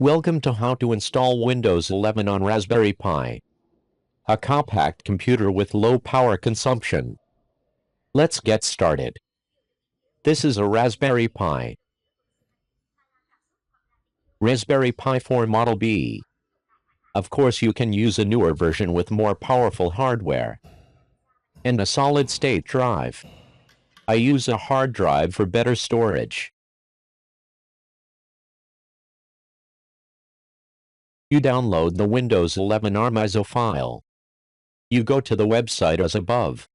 Welcome to how to install Windows 11 on Raspberry Pi, a compact computer with low power consumption. Let's get started. This is a Raspberry Pi. Raspberry Pi 4 Model B. Of course, you can use a newer version with more powerful hardware and a solid-state drive. I use a hard drive for better storage. You download the Windows 11 ARM ISO file. You go to the website as above.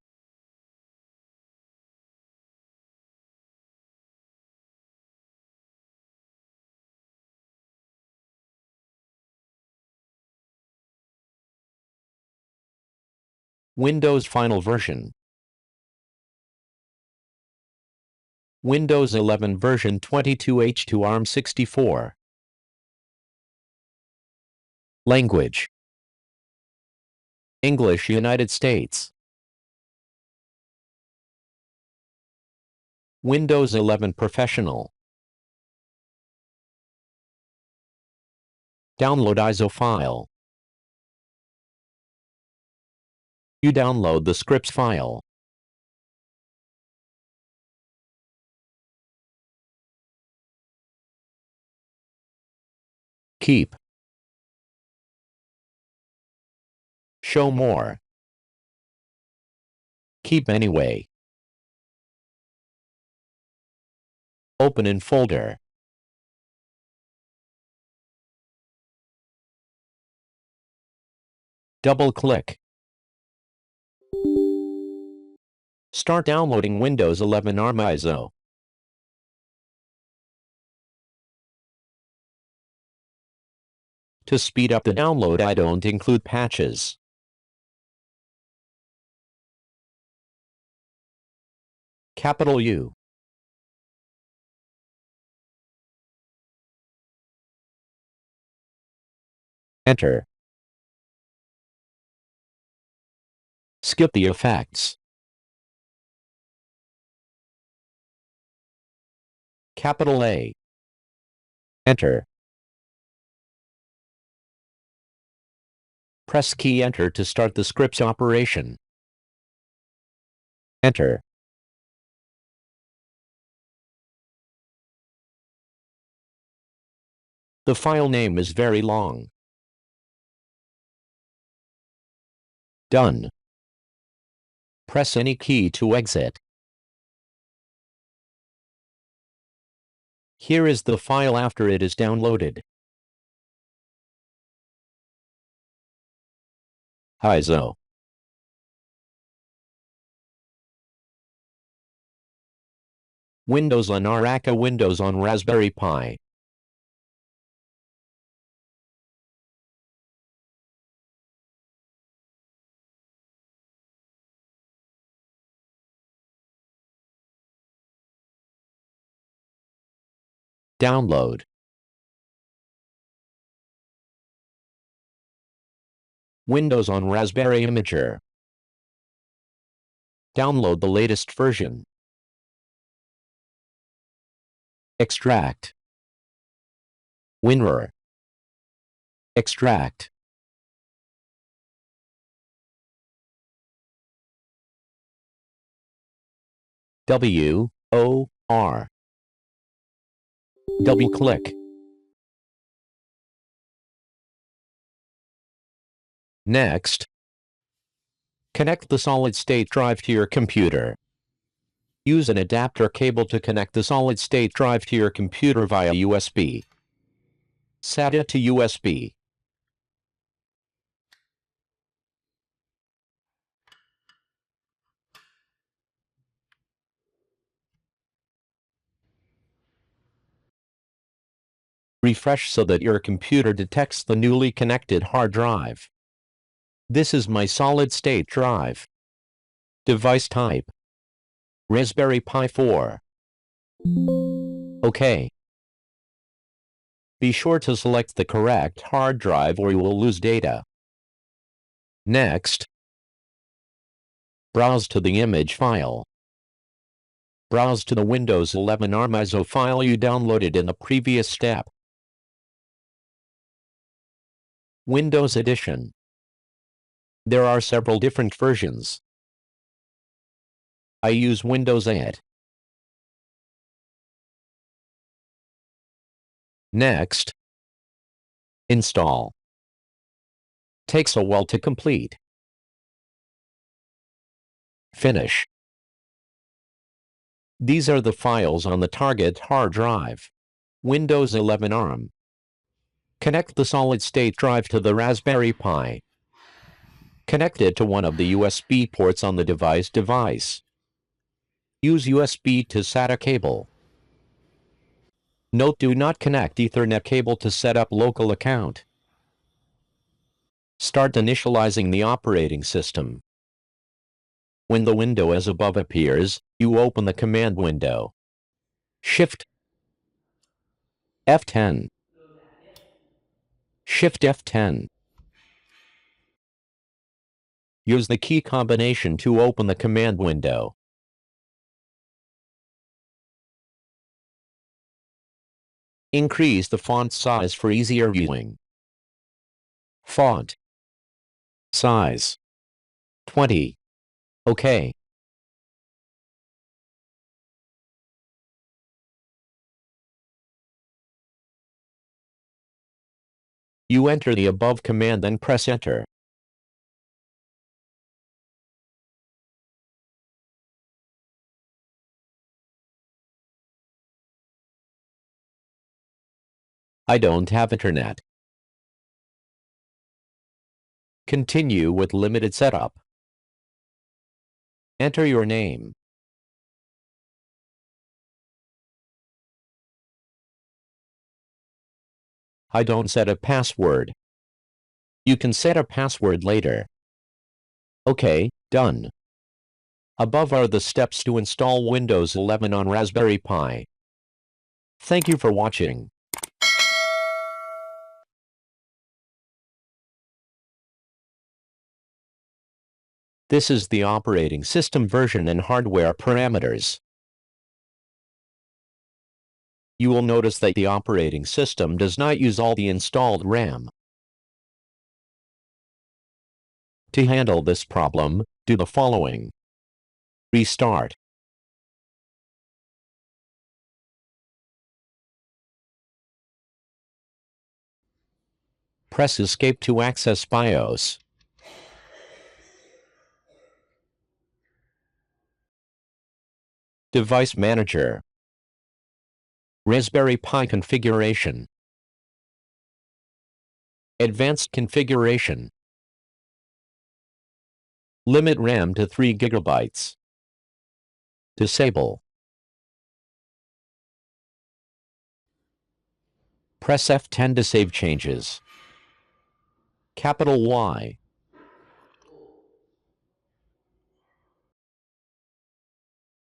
Windows Final Version. Windows 11 version 22H2 ARM64. Language: English, United States. Windows 11 Professional. Download ISO file. You download the scripts file. Keep. Show more. Keep anyway. Open in folder. Double-click. Start downloading Windows 11 ARM ISO. To speed up the download, I don't include patches. Capital U. Enter. Skip the effects. Capital A. Enter. Press key Enter to start the scripts operation. Enter. The file name is very long. Done. Press any key to exit. Here is the file after it is downloaded. ISO. Windows on Araka, Windows on Raspberry Pi. Download. Windows on Raspberry Imager. Download the latest version. Extract. WinRAR. Extract. WOR. Double-click. Next, connect the solid-state drive to your computer. Use an adapter cable to connect the solid-state drive to your computer via USB. SATA to USB. Refresh so that your computer detects the newly connected hard drive. This is my solid-state drive. Device type: Raspberry Pi 4. OK. Be sure to select the correct hard drive or you will lose data. Next, browse to the image file. Browse to the Windows 11 ARM ISO file you downloaded in the previous step. Windows Edition. There are several different versions. I use Windows 8. Next, install. Takes a while to complete. Finish. These are the files on the target hard drive. Windows 11 ARM. Connect the solid-state drive to the Raspberry Pi. Connect it to one of the USB ports on the device. Use USB to SATA cable. Note: do not connect Ethernet cable to set up local account. Start initializing the operating system. When the window as above appears, you open the command window. Shift F10. Shift F10. Use the key combination to open the command window. Increase the font size for easier viewing. Font size 20. OK. You enter the above command, then press Enter. I don't have internet. Continue with limited setup. Enter your name. I don't set a password. You can set a password later. OK, done. Above are the steps to install Windows 11 on Raspberry Pi. Thank you for watching. This is the operating system version and hardware parameters. You will notice that the operating system does not use all the installed RAM. To handle this problem, do the following. Restart. Press Escape to access BIOS. Device Manager. Raspberry Pi configuration. Advanced configuration. Limit RAM to 3 GB. Disable. Press F10 to save changes. Capital Y.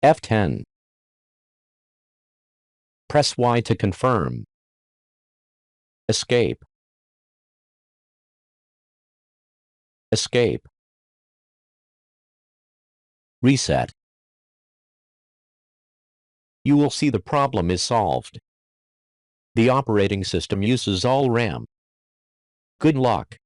F10. Press Y to confirm. Escape. Escape. Reset. You will see the problem is solved. The operating system uses all RAM. Good luck.